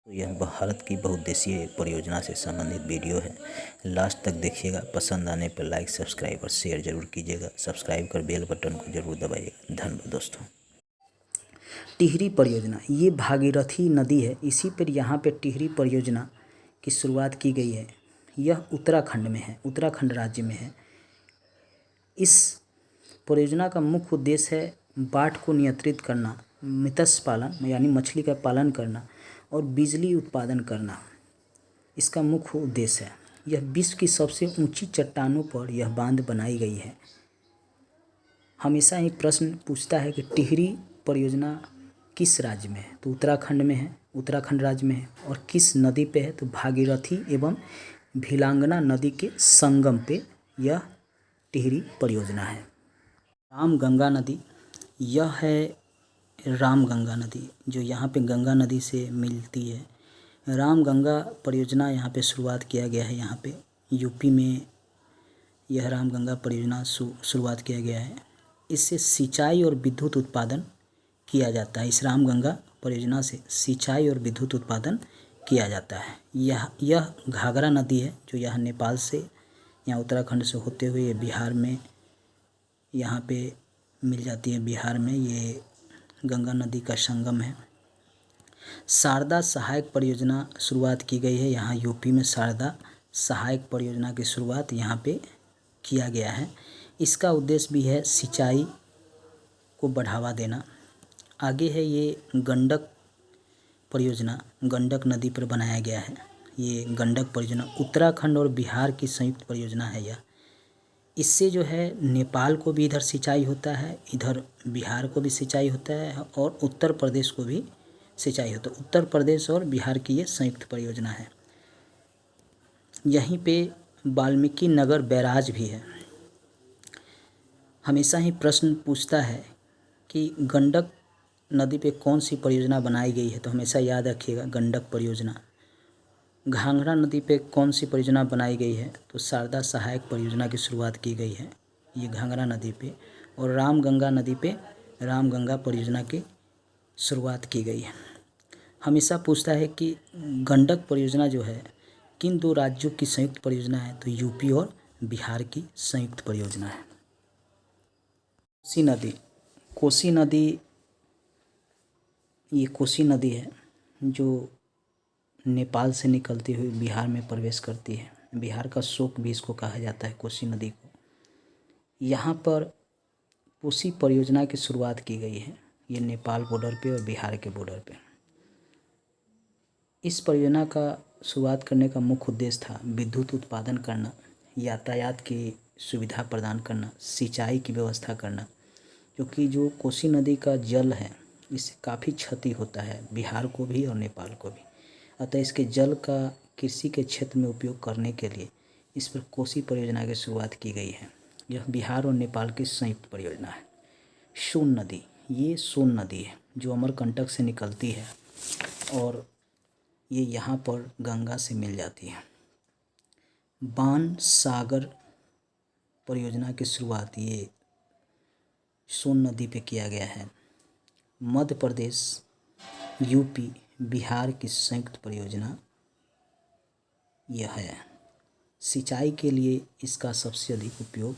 तो यह भारत की बहुउद्देशीय परियोजना से संबंधित वीडियो है। लास्ट तक देखिएगा। पसंद आने पर लाइक, सब्सक्राइब और शेयर जरूर कीजिएगा। सब्सक्राइब कर बेल बटन को जरूर दबाइएगा। धन्यवाद दोस्तों। टिहरी परियोजना ये भागीरथी नदी है, इसी पर यहाँ पे टिहरी परियोजना की शुरुआत की गई है। यह उत्तराखंड में है, उत्तराखंड राज्य में है। इस परियोजना का मुख्य उद्देश्य है बाढ़ को नियंत्रित करना, मत्स्य पालन यानी मछली का पालन करना और बिजली उत्पादन करना इसका मुख्य उद्देश्य है। यह विश्व की सबसे ऊंची चट्टानों पर यह बांध बनाई गई है। हमेशा एक प्रश्न पूछता है कि टिहरी परियोजना किस राज्य में है, तो उत्तराखंड में है, उत्तराखंड राज्य में है। और किस नदी पे है, तो भागीरथी एवं भिलांगना नदी के संगम पे यह टिहरी परियोजना है। रामगंगा नदी, यह है रामगंगा नदी जो यहाँ पे गंगा नदी से मिलती है। रामगंगा परियोजना यहाँ पे शुरुआत किया गया है। यहाँ पे यूपी में यह रामगंगा परियोजना शुरुआत किया गया है। इससे सिंचाई और विद्युत उत्पादन किया जाता है। इस रामगंगा परियोजना से सिंचाई और विद्युत उत्पादन किया जाता है। यह घाघरा नदी है जो यहाँ नेपाल से, यहाँ उत्तराखंड से होते हुए बिहार में यहाँ पे मिल जाती है। बिहार में ये गंगा नदी का संगम है। शारदा सहायक परियोजना शुरुआत की गई है। यहाँ यूपी में शारदा सहायक परियोजना की शुरुआत यहाँ पे किया गया है। इसका उद्देश्य भी है सिंचाई को बढ़ावा देना। आगे है ये गंडक परियोजना, गंडक नदी पर बनाया गया है। ये गंडक परियोजना उत्तराखंड और बिहार की संयुक्त परियोजना है। यह इससे जो है नेपाल को भी इधर सिंचाई होता है, इधर बिहार को भी सिंचाई होता है और उत्तर प्रदेश को भी सिंचाई होता है। उत्तर प्रदेश और बिहार की ये संयुक्त परियोजना है। यहीं पे वाल्मीकि नगर बैराज भी है। हमेशा ही प्रश्न पूछता है कि गंडक नदी पे कौन सी परियोजना बनाई गई है, तो हमेशा याद रखिएगा गंडक परियोजना। घाघरा नदी पे कौन सी परियोजना बनाई गई है, तो शारदा सहायक परियोजना की शुरुआत की गई है ये घाघरा नदी पे। और रामगंगा नदी पे रामगंगा परियोजना की शुरुआत की गई है। हमेशा पूछता है कि गंडक परियोजना जो है किन दो राज्यों की संयुक्त परियोजना है, तो यूपी और बिहार की संयुक्त परियोजना है। कोसी नदी, कोसी नदी ये कोसी नदी है जो नेपाल से निकलती हुई बिहार में प्रवेश करती है। बिहार का शोक भी इसको कहा जाता है, कोसी नदी को। यहाँ पर कोसी परियोजना की शुरुआत की गई है। ये नेपाल बॉर्डर पे और बिहार के बॉर्डर पे। इस परियोजना का शुरुआत करने का मुख्य उद्देश्य था विद्युत उत्पादन करना, यातायात की सुविधा प्रदान करना, सिंचाई की व्यवस्था करना, क्योंकि जो कोसी नदी का जल है इससे काफ़ी क्षति होता है बिहार को भी और नेपाल को भी। अतः इसके जल का कृषि के क्षेत्र में उपयोग करने के लिए इस पर कोसी परियोजना की शुरुआत की गई है। यह बिहार और नेपाल की संयुक्त परियोजना है। सोन नदी, ये सोन नदी है जो अमरकंटक से निकलती है और ये यहाँ पर गंगा से मिल जाती है। बाण सागर परियोजना की शुरुआत ये सोन नदी पे किया गया है। मध्य प्रदेश, यूपी, बिहार की संयुक्त परियोजना यह है। सिंचाई के लिए इसका सबसे अधिक उपयोग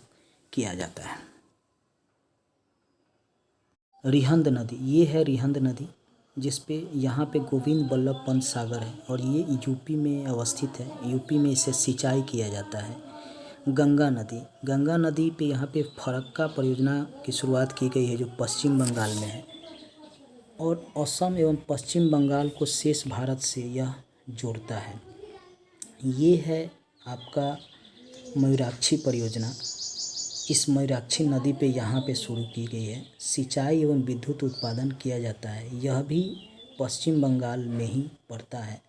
किया जाता है। रिहंद नदी, ये है रिहंद नदी जिस पे यहाँ पे गोविंद बल्लभ पंत सागर है और ये यूपी में अवस्थित है। यूपी में इसे सिंचाई किया जाता है। गंगा नदी, गंगा नदी पे यहाँ पे फरक्का परियोजना की शुरुआत की गई है जो पश्चिम बंगाल में है और असम एवं पश्चिम बंगाल को शेष भारत से यह जोड़ता है। ये है आपका मयूराक्षी परियोजना। इस मयूराक्षी नदी पे यहाँ पे शुरू की गई है। सिंचाई एवं विद्युत उत्पादन किया जाता है। यह भी पश्चिम बंगाल में ही पड़ता है।